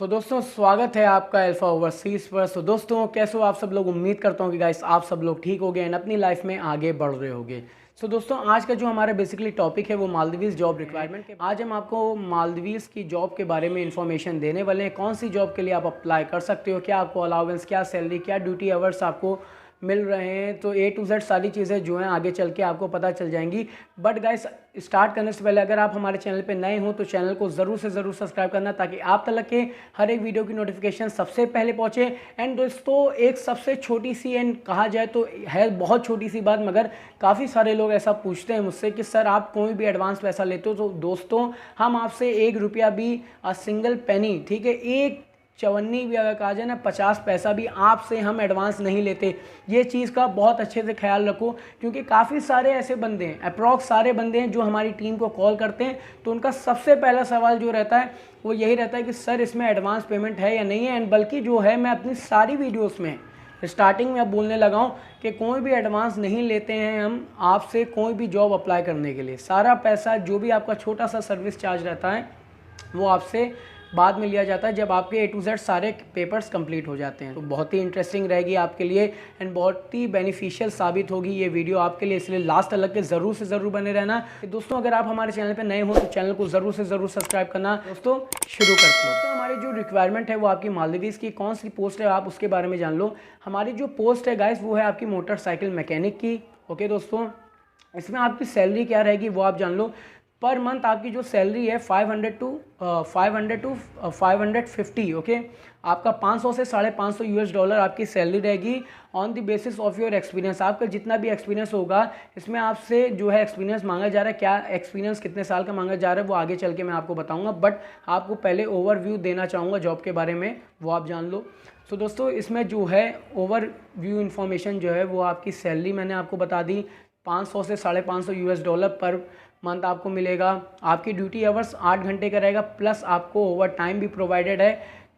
दोस्तों स्वागत है आपका अल्फा ओवरसीज़ पर। दोस्तों कैसे हो आप सब लोग। उम्मीद करता हूँ कि गाइस आप सब लोग ठीक हो गए एंड अपनी लाइफ में आगे बढ़ रहे होगे। दोस्तों आज का जो हमारा बेसिकली टॉपिक है वो मालदीव्स जॉब रिक्वायरमेंट के। आज हम आपको मालदीव्स की जॉब के बारे में इंफॉर्मेशन देने वाले हैं। कौन सी जॉब के लिए आप अप्लाई कर सकते हो, क्या आपको अलाउंस, क्या सैलरी, क्या ड्यूटी आवर्स आपको मिल रहे हैं। तो A to Z सारी चीज़ें जो हैं आगे चल के आपको पता चल जाएंगी। बट गाइस स्टार्ट करने से पहले अगर आप हमारे चैनल पे नए हो तो चैनल को ज़रूर से ज़रूर सब्सक्राइब करना, ताकि आप तक के हर एक वीडियो की नोटिफिकेशन सबसे पहले पहुँचे। एंड दोस्तों एक सबसे छोटी सी एंड कहा जाए तो है बहुत छोटी सी बात, मगर काफ़ी सारे लोग ऐसा पूछते हैं मुझसे कि सर आप कोई भी एडवांस पैसा लेते हो। तो दोस्तों हम आपसे 1 रुपया भी सिंगल पेनी, ठीक है, एक चवन्नी भी अगर कहा जाए ना, 50 पैसा भी आपसे हम एडवांस नहीं लेते। ये चीज़ का बहुत अच्छे से ख्याल रखो, क्योंकि काफ़ी सारे ऐसे बंदे हैं, अप्रॉक्स सारे बंदे हैं जो हमारी टीम को कॉल करते हैं। तो उनका सबसे पहला सवाल जो रहता है वो यही रहता है कि सर इसमें एडवांस पेमेंट है या नहीं है। एंड बल्कि जो है मैं अपनी सारी वीडियोज़ में स्टार्टिंग में अब बोलने लगा हूँ कि कोई भी एडवांस नहीं लेते हैं हम आपसे कोई भी जॉब अप्लाई करने के लिए। सारा पैसा जो भी आपका छोटा सा सर्विस चार्ज रहता है वो आपसे बाद में लिया जाता है जब आपके A to Z सारे पेपर्स कंप्लीट हो जाते हैं। तो बहुत ही इंटरेस्टिंग रहेगी आपके लिए एंड बहुत ही बेनिफिशियल साबित होगी ये वीडियो आपके लिए, इसलिए लास्ट तक के ज़रूर से ज़रूर बने रहना। दोस्तों अगर आप हमारे चैनल पे नए हो तो चैनल को ज़रूर से ज़रूर सब्सक्राइब करना। दोस्तों शुरू करते हैं। तो हमारी जो रिक्वायरमेंट है वो आपकी मालदीव्स की कौन सी पोस्ट है आप उसके बारे में जान लो। हमारी जो पोस्ट है गाइस वो है आपकी मोटरसाइकिल मैकेनिक की। ओके दोस्तों, इसमें आपकी सैलरी क्या रहेगी वो आप जान लो। पर मंथ आपकी जो सैलरी है 500 टू 550, ओके। आपका 500 से $550 आपकी सैलरी रहेगी on the basis of your experience. आपका जितना भी एक्सपीरियंस होगा इसमें आपसे जो है एक्सपीरियंस मांगा जा रहा है। क्या एक्सपीरियंस कितने साल का मांगा जा रहा है वो आगे चल के मैं आपको बताऊंगा, बट आपको पहले ओवरव्यू देना चाहूँगा जॉब के बारे में, वो आप जान लो। दोस्तों इसमें जो है ओवरव्यू इन्फॉर्मेशन जो है वो आपकी सैलरी मैंने आपको बता दी। 500 से $550 पर मंथ आपको मिलेगा। आपकी ड्यूटी आवर्स 8 घंटे का रहेगा, प्लस आपको ओवर टाइम भी प्रोवाइडेड है।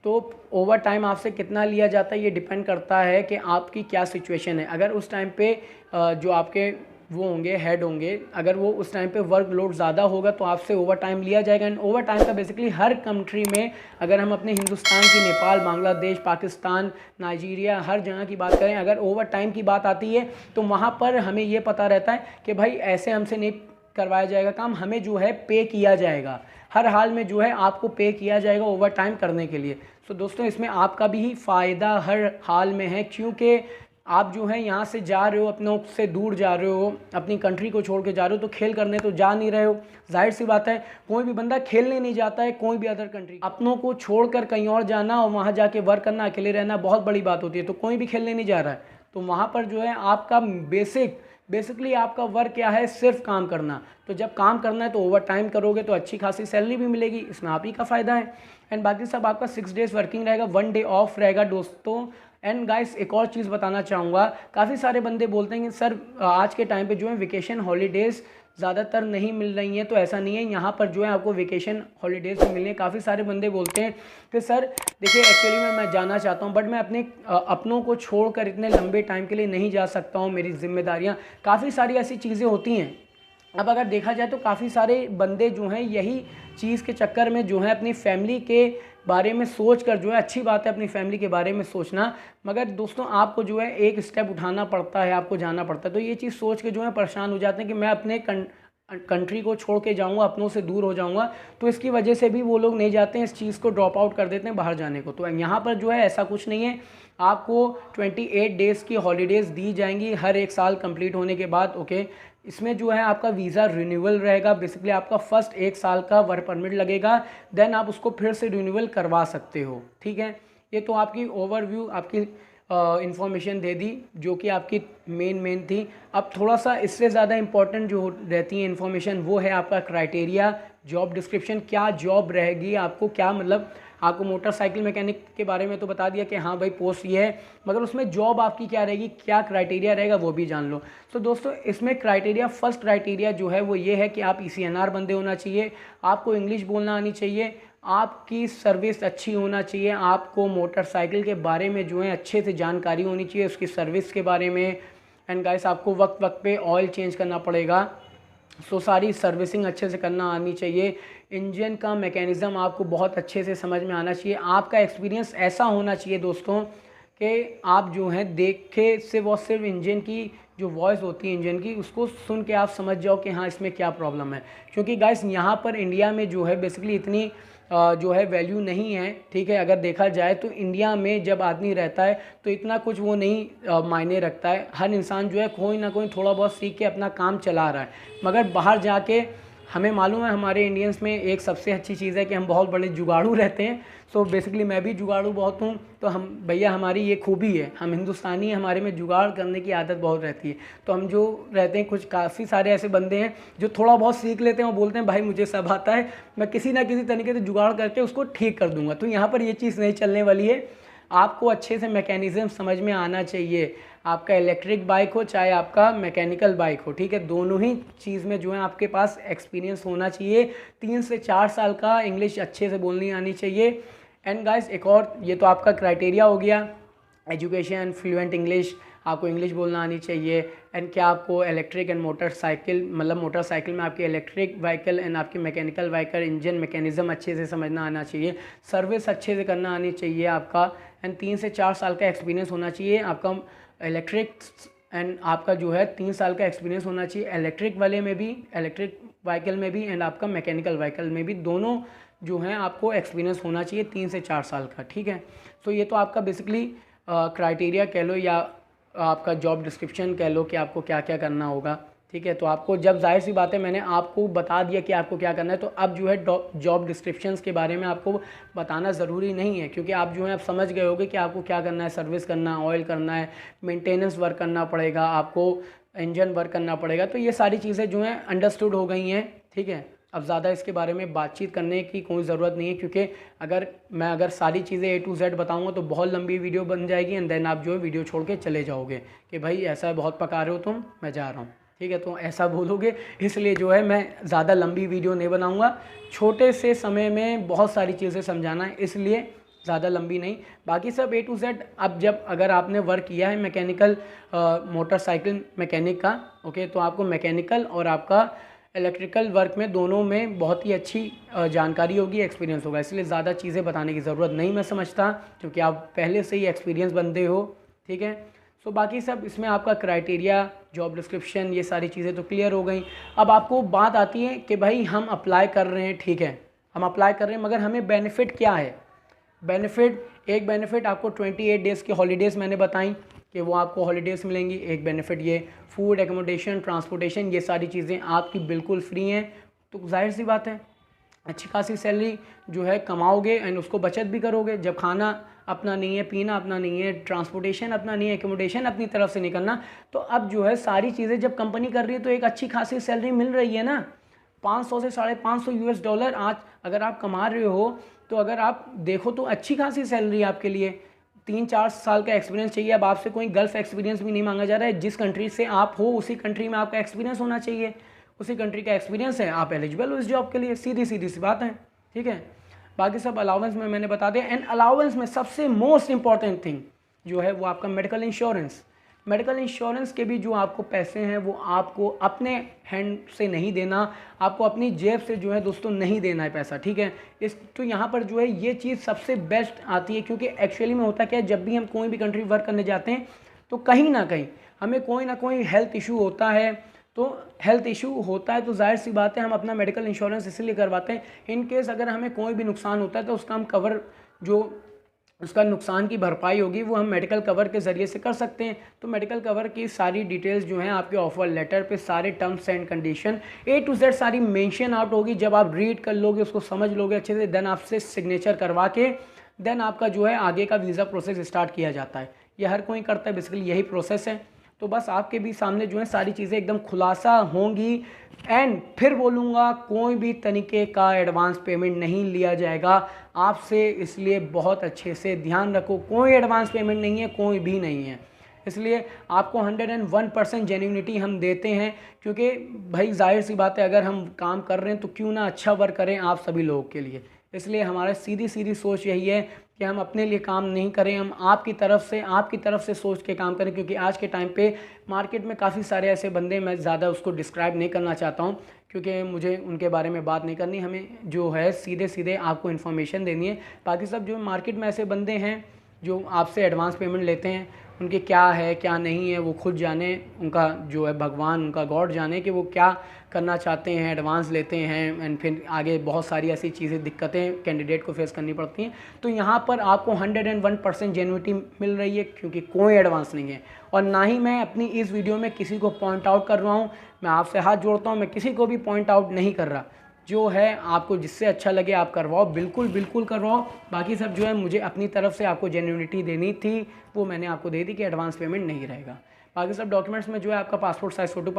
तो ओवर टाइम आपसे कितना लिया जाता है ये डिपेंड करता है कि आपकी क्या सिचुएशन है। अगर उस टाइम पे जो आपके वो होंगे हेड होंगे, अगर वो उस टाइम पे वर्कलोड ज़्यादा होगा तो आपसे ओवर टाइम लिया जाएगा। एंड ओवर टाइम का बेसिकली हर कंट्री में, अगर हम अपने हिंदुस्तान की, नेपाल, बांग्लादेश, पाकिस्तान, नाइजीरिया, हर जगह की बात करें, अगर ओवर टाइम की बात आती है तो वहाँ पर हमें ये पता रहता है कि भाई ऐसे हमसे नहीं करवाया जाएगा काम, हमें जो है पे किया जाएगा। हर हाल में जो है आपको पे किया जाएगा ओवर टाइम करने के लिए। दोस्तों इसमें आपका भी फ़ायदा हर हाल में है, क्योंकि आप जो है यहाँ से जा रहे हो, अपनों से दूर जा रहे हो, अपनी कंट्री को छोड़ के जा रहे हो, तो खेल करने तो जा नहीं रहे हो। जाहिर सी बात है कोई भी बंदा खेलने नहीं जाता है कोई भी अदर कंट्री। अपनों को छोड़कर कहीं और जाना और वहाँ जाके वर्क करना, अकेले रहना बहुत बड़ी बात होती है। तो कोई भी खेलने नहीं जा रहा है, तो वहाँ पर जो है आपका बेसिकली आपका वर्क क्या है, सिर्फ काम करना। तो जब काम करना है तो ओवर टाइम करोगे तो अच्छी खासी सैलरी भी मिलेगी, इसमें आप ही का फ़ायदा है। एंड बाकी सब आपका 6 डेज़ वर्किंग रहेगा, 1 डे ऑफ रहेगा दोस्तों। एंड गाइस एक और चीज़ बताना चाहूँगा, काफ़ी सारे बंदे बोलते हैं कि सर आज के टाइम पे जो है वेकेशन हॉलीडेज़ ज़्यादातर नहीं मिल रही हैं। तो ऐसा नहीं है, यहाँ पर जो है आपको वेकेशन हॉलीडेज़ भी मिलने। काफ़ी सारे बंदे बोलते हैं कि सर देखिए एक्चुअली मैं जाना चाहता हूँ, बट मैं अपने अपनों को छोड़कर इतने लंबे टाइम के लिए नहीं जा सकता हूँ, मेरी जिम्मेदारियाँ, काफ़ी सारी ऐसी चीज़ें होती हैं। अब अगर देखा जाए तो काफ़ी सारे बंदे जो हैं यही चीज़ के चक्कर में जो है अपनी फैमिली के बारे में सोच कर, जो है अच्छी बात है अपनी फैमिली के बारे में सोचना, मगर दोस्तों आपको जो है एक स्टेप उठाना पड़ता है, आपको जाना पड़ता है। तो ये चीज़ सोच के जो है परेशान हो जाते हैं कि मैं अपने कंट्री को छोड़ के जाऊंगा, अपनों से दूर हो जाऊंगा। तो इसकी वजह से भी वो लोग नहीं जाते हैं, इस चीज़ को ड्रॉप आउट कर देते हैं बाहर जाने को। तो यहाँ पर जो है ऐसा कुछ नहीं है, आपको 28 डेज़ की हॉलीडेज़ दी जाएंगी हर एक साल कंप्लीट होने के बाद, ओके। इसमें जो है आपका वीज़ा रिन्यूअल रहेगा, बेसिकली आपका फर्स्ट 1 साल का वर्क परमिट लगेगा, देन आप उसको फिर से रिन्यूअल करवा सकते हो, ठीक है। ये तो आपकी ओवरव्यू आपकी इन्फॉर्मेशन दे दी जो कि आपकी मेन थी। अब थोड़ा सा इससे ज़्यादा इम्पॉर्टेंट जो रहती है इन्फॉर्मेशन वो है आपका क्राइटेरिया, जॉब डिस्क्रिप्शन, क्या जॉब रहेगी आपको, क्या मतलब आपको मोटरसाइकिल मैकेनिक के बारे में तो बता दिया कि हाँ भाई पोस्ट ये है, मगर उसमें जॉब आपकी क्या रहेगी, क्या क्राइटेरिया रहेगा वो भी जान लो। तो दोस्तों इसमें क्राइटेरिया, फर्स्ट क्राइटेरिया जो है वो ये है कि आप ECNR बंदे होना चाहिए, आपको इंग्लिश बोलना आनी चाहिए, आपकी सर्विस अच्छी होना चाहिए, आपको मोटरसाइकिल के बारे में जो है अच्छे से जानकारी होनी चाहिए, उसकी सर्विस के बारे में। एंड गाइस आपको वक्त पे ऑयल चेंज करना पड़ेगा, सो सारी सर्विसिंग अच्छे से करना आनी चाहिए। इंजन का मैकेनिज़्म आपको बहुत अच्छे से समझ में आना चाहिए। आपका एक्सपीरियंस ऐसा होना चाहिए दोस्तों कि आप जो हैं देखे सिर्फ और सिर्फ इंजन की जो वॉइस होती है इंजन की, उसको सुन के आप समझ जाओ कि हाँ इसमें क्या प्रॉब्लम है। क्योंकि गाइस यहाँ पर इंडिया में जो है बेसिकली इतनी जो है वैल्यू नहीं है, ठीक है। अगर देखा जाए तो इंडिया में जब आदमी रहता है तो इतना कुछ वो नहीं मायने रखता है। हर इंसान जो है कोई ना कोई थोड़ा बहुत सीख के अपना काम चला रहा है। मगर बाहर जाके हमें मालूम है हमारे इंडियंस में एक सबसे अच्छी चीज़ है कि हम बहुत बड़े जुगाड़ू रहते हैं। सो बेसिकली मैं भी जुगाड़ू बहुत हूँ। तो हम भैया हमारी ये खूबी है, हम हिंदुस्तानी, हमारे में जुगाड़ करने की आदत बहुत रहती है। तो हम जो रहते हैं, कुछ काफ़ी सारे ऐसे बंदे हैं जो थोड़ा बहुत सीख लेते हैं और बोलते हैं भाई मुझे सब आता है, मैं किसी ना किसी तरीके से जुगाड़ करके उसको ठीक कर दूंगा। तो यहाँ पर ये चीज़ नहीं चलने वाली है। आपको अच्छे से मैकेनिज़्म समझ में आना चाहिए। आपका इलेक्ट्रिक बाइक हो चाहे आपका मैकेनिकल बाइक हो, ठीक है, दोनों ही चीज़ में जो है आपके पास एक्सपीरियंस होना चाहिए। 3 से 4 साल का इंग्लिश अच्छे से बोलनी आनी चाहिए। एंड गाइस एक और, ये तो आपका क्राइटेरिया हो गया, एजुकेशन, फ्लुएंट इंग्लिश, आपको इंग्लिश बोलना आनी चाहिए। एंड क्या आपको इलेक्ट्रिक एंड मोटरसाइकिल, मतलब मोटरसाइकिल में आपकी इलेक्ट्रिक व्हीकल एंड आपकी मैकेनिकल व्हीकल इंजन मैकेनिज़्म अच्छे से समझना आना चाहिए। सर्विस अच्छे से करना आनी चाहिए आपका। एंड 3 से 4 साल का एक्सपीरियंस होना चाहिए आपका इलेक्ट्रिक। एंड आपका जो है 3 साल का एक्सपीरियंस होना चाहिए इलेक्ट्रिक वाले में भी, इलेक्ट्रिक व्हीकल में भी, एंड आपका मैकेनिकल व्हीकल में भी, दोनों जो है आपको एक्सपीरियंस होना चाहिए 3 से 4 साल का, ठीक है। तो ये तो आपका बेसिकली क्राइटेरिया कह लो या आपका जॉब डिस्क्रिप्शन कह लो कि आपको क्या क्या करना होगा, ठीक है। तो आपको जब जाहिर सी बात है मैंने आपको बता दिया कि आपको क्या करना है, तो अब जो है जॉब डिस्क्रिप्शंस के बारे में आपको बताना ज़रूरी नहीं है, क्योंकि आप जो है आप समझ गए होगे कि आपको क्या करना है। सर्विस करना, ऑयल करना है, मेंटेनेंस वर्क करना पड़ेगा, आपको इंजन वर्क करना पड़ेगा। तो ये सारी चीज़ें जो हैं अंडरस्टूड हो गई हैं, ठीक है। अब ज़्यादा इसके बारे में बातचीत करने की कोई ज़रूरत नहीं है, क्योंकि अगर सारी चीज़ें A to Z बताऊंगा तो बहुत लंबी वीडियो बन जाएगी। एंड देन आप जो है वीडियो छोड़ के चले जाओगे कि भाई ऐसा बहुत पका रहे हो तुम, मैं जा रहा हूँ, ठीक है। तो ऐसा बोलोगे, इसलिए जो है मैं ज़्यादा लंबी वीडियो नहीं बनाऊँगा। छोटे से समय में बहुत सारी चीज़ें समझाना है, इसलिए ज़्यादा लंबी नहीं। बाकी सब A to Z। अब अगर आपने वर्क किया है मैकेनिकल मोटरसाइकिल मैकेनिक का, ओके, तो आपको मैकेनिकल और आपका इलेक्ट्रिकल वर्क में दोनों में बहुत ही अच्छी जानकारी होगी, एक्सपीरियंस होगा। इसलिए ज़्यादा चीज़ें बताने की ज़रूरत नहीं मैं समझता, क्योंकि आप पहले से ही एक्सपीरियंस बंदे हो, ठीक है। सो बाकी सब इसमें आपका क्राइटेरिया, जॉब डिस्क्रिप्शन, ये सारी चीज़ें तो क्लियर हो गई। अब आपको बात आती है कि भाई हम अप्लाई कर रहे हैं, ठीक है, हम अप्लाई कर रहे हैं, मगर हमें बेनिफिट क्या है। एक बेनिफिट आपको 28 डेज़ की हॉलीडेज़ मैंने बताई कि वो आपको हॉलीडेज़ मिलेंगी। एक बेनिफिट ये फूड, एकोमोडेशन, ट्रांसपोर्टेशन, ये सारी चीज़ें आपकी बिल्कुल फ्री हैं। तो जाहिर सी बात है अच्छी खासी सैलरी जो है कमाओगे एंड उसको बचत भी करोगे। जब खाना अपना नहीं है, पीना अपना नहीं है, ट्रांसपोर्टेशन अपना नहीं है, एकोमोडेशन अपनी तरफ से नहीं करना, तो अब जो है सारी चीज़ें जब कंपनी कर रही है तो एक अच्छी खासी सैलरी मिल रही है ना। 500 से $550 आज अगर आप कमा रहे हो, तो अगर आप देखो तो अच्छी खासी सैलरी आपके लिए। 3-4 साल का एक्सपीरियंस चाहिए। अब आपसे कोई गल्फ एक्सपीरियंस भी नहीं मांगा जा रहा है। जिस कंट्री से आप हो उसी कंट्री में आपका एक्सपीरियंस होना चाहिए। उसी कंट्री का एक्सपीरियंस है, आप एलिजिबल हो इस जॉब के लिए। सीधी सी बात है, ठीक है। बाकी सब अलाउंस में मैंने बता दिया। एंड अलाउंस में सबसे मोस्ट इंपॉर्टेंट थिंग जो है वो आपका मेडिकल इंश्योरेंस। मेडिकल इंश्योरेंस के भी जो आपको पैसे हैं वो आपको अपने हैंड से नहीं देना, आपको अपनी जेब से जो है दोस्तों नहीं देना है पैसा, ठीक है। तो यहाँ पर जो है ये चीज़ सबसे बेस्ट आती है, क्योंकि एक्चुअली में होता क्या है, जब भी हम कोई भी कंट्री वर्क करने जाते हैं तो कहीं ना कहीं हमें कोई ना कोई हेल्थ इशू होता है। तो हेल्थ इशू होता है तो जाहिर सी बात है हम अपना मेडिकल इंश्योरेंस इसलिए करवाते हैं, इन केस अगर हमें कोई भी नुकसान होता है तो उसका हम कवर, जो उसका नुकसान की भरपाई होगी वो हम मेडिकल कवर के ज़रिए से कर सकते हैं। तो मेडिकल कवर की सारी डिटेल्स जो हैं आपके ऑफर लेटर पे सारे terms and condition A to Z सारी मेंशन आउट होगी। जब आप रीड कर लोगे, उसको समझ लोगे अच्छे से, देन आपसे सिग्नेचर करवा के देन आपका जो है आगे का वीज़ा प्रोसेस स्टार्ट किया जाता है। ये हर कोई करता है, बेसिकली यही प्रोसेस है। तो बस आपके भी सामने जो है सारी चीज़ें एकदम खुलासा होंगी। एंड फिर बोलूँगा कोई भी तरीके का एडवांस पेमेंट नहीं लिया जाएगा आपसे, इसलिए बहुत अच्छे से ध्यान रखो। कोई एडवांस पेमेंट नहीं है, कोई भी नहीं है। इसलिए आपको 101% जेन्युइनिटी हम देते हैं, क्योंकि भाई जाहिर सी बात है अगर हम काम कर रहे हैं तो क्यों ना अच्छा वर्क करें आप सभी लोगों के लिए। इसलिए हमारा सीधी सीधी सोच यही है कि हम अपने लिए काम नहीं करें, हम आपकी तरफ से सोच के काम करें, क्योंकि आज के टाइम पे मार्केट में काफ़ी सारे ऐसे बंदे, मैं ज़्यादा उसको डिस्क्राइब नहीं करना चाहता हूँ क्योंकि मुझे उनके बारे में बात नहीं करनी, हमें जो है सीधे सीधे आपको इन्फॉर्मेशन देनी है। बाकी सब जो मार्केट में ऐसे बंदे हैं जो आपसे एडवांस पेमेंट लेते हैं, उनके क्या है क्या नहीं है वो खुद जाने, उनका जो है भगवान, उनका गॉड जाने कि वो क्या करना चाहते हैं, एडवांस लेते हैं एंड फिर आगे बहुत सारी ऐसी चीज़ें, दिक्कतें कैंडिडेट को फेस करनी पड़ती हैं। तो यहाँ पर आपको 101% जेन्युइनिटी मिल रही है क्योंकि कोई एडवांस नहीं है। और ना ही मैं अपनी इस वीडियो में किसी को पॉइंट आउट कर रहा हूँ, मैं आपसे हाथ जोड़ता हूँ, मैं किसी को भी पॉइंट आउट नहीं कर रहा। जो है आपको जिससे अच्छा लगे आप करवाओ, बिल्कुल बिल्कुल करवाओ। बाकी सब जो है मुझे अपनी तरफ से आपको जेन्युइनिटी देनी थी, वो मैंने आपको दे दी कि एडवांस पेमेंट नहीं रहेगा। बाकी सब डॉक्यूमेंट्स में जो है आपका passport size photo,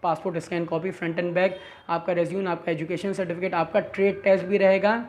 passport scan copy, front end back, आपका रेज्यूम, आपका एजुकेशन सर्टिफिकेट, आपका ट्रेड टेस्ट भी रहेगा,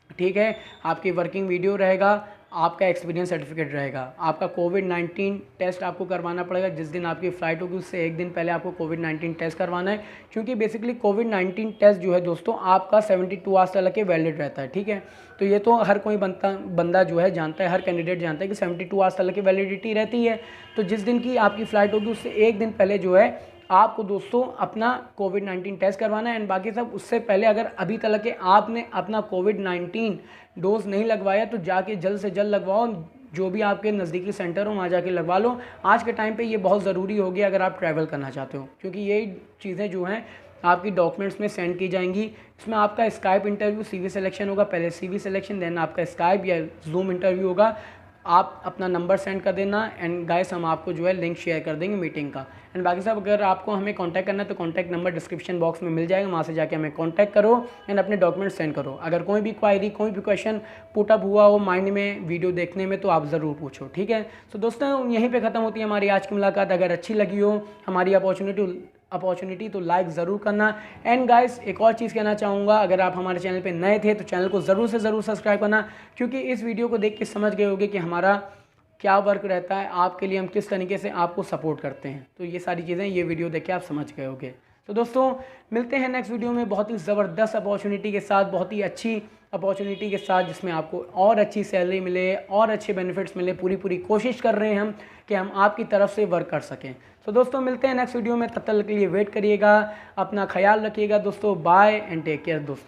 ठीक है, आपकी वर्किंग वीडियो रहेगा, आपका एक्सपीरियंस सर्टिफिकेट रहेगा, आपका कोविड-19 टेस्ट आपको करवाना पड़ेगा। जिस दिन आपकी फ़्लाइट होगी उससे एक दिन पहले आपको कोविड-19 टेस्ट करवाना है, क्योंकि बेसिकली कोविड-19 टेस्ट जो है दोस्तों आपका 72 आवर्स तक के वैलिड रहता है, ठीक है। तो ये तो हर कोई बंदा जो है जानता है, हर कैंडिडेट जानता है कि 72 आवर्स तक की वैलिडिटी रहती है। तो जिस दिन की आपकी फ़्लाइट होगी उससे एक दिन पहले जो है आपको दोस्तों अपना कोविड-19 टेस्ट करवाना है। एंड बाकी सब उससे पहले अगर अभी तक के आपने अपना कोविड-19 डोज नहीं लगवाया तो जाके जल्द से जल्द लगवाओ, जो भी आपके नज़दीकी सेंटर हो वहाँ जाके लगवा लो। आज के टाइम पे ये बहुत ज़रूरी हो गया अगर आप ट्रैवल करना चाहते हो, क्योंकि ये चीज़ें जो हैं आपकी डॉक्यूमेंट्स में सेंड की जाएंगी। इसमें आपका स्काइप इंटरव्यू, CV सिलेक्शन होगा, पहले CV सिलेक्शन देन आपका स्काइप या जूम इंटरव्यू होगा। आप अपना नंबर सेंड कर देना एंड गाइस हम आपको जो है लिंक शेयर कर देंगे मीटिंग का। एंड बाकी सब अगर आपको हमें कांटेक्ट करना है तो कांटेक्ट नंबर डिस्क्रिप्शन बॉक्स में मिल जाएगा, वहाँ से जाके हमें कांटेक्ट करो एंड अपने डॉक्यूमेंट सेंड करो। अगर कोई भी क्वायरी, कोई भी क्वेश्चन पुट अप हुआ हो माइंड में वीडियो देखने में तो आप ज़रूर पूछो, ठीक है। तो दोस्तों यहीं पर ख़त्म होती है हमारी आज की मुलाकात। अगर अच्छी लगी हो हमारी अपॉर्चुनिटी तो लाइक ज़रूर करना। एंड गाइस एक और चीज़ कहना चाहूँगा, अगर आप हमारे चैनल पे नए थे तो चैनल को ज़रूर से ज़रूर सब्सक्राइब करना, क्योंकि इस वीडियो को देख के समझ गए होंगे कि हमारा क्या वर्क रहता है, आपके लिए हम किस तरीके से आपको सपोर्ट करते हैं। तो ये सारी चीज़ें ये वीडियो देख के आप समझ गए होंगे। तो दोस्तों मिलते हैं नेक्स्ट वीडियो में बहुत ही ज़बरदस्त अपॉर्चुनिटी के साथ, बहुत ही अच्छी अपॉर्चुनिटी के साथ, जिसमें आपको और अच्छी सैलरी मिले और अच्छे बेनिफिट्स मिले। पूरी कोशिश कर रहे हैं हम कि हम आपकी तरफ से वर्क कर सकें। तो दोस्तों मिलते हैं नेक्स्ट वीडियो में, तब तक के लिए वेट करिएगा, अपना ख्याल रखिएगा दोस्तों। बाय एंड टेक केयर दोस्तों।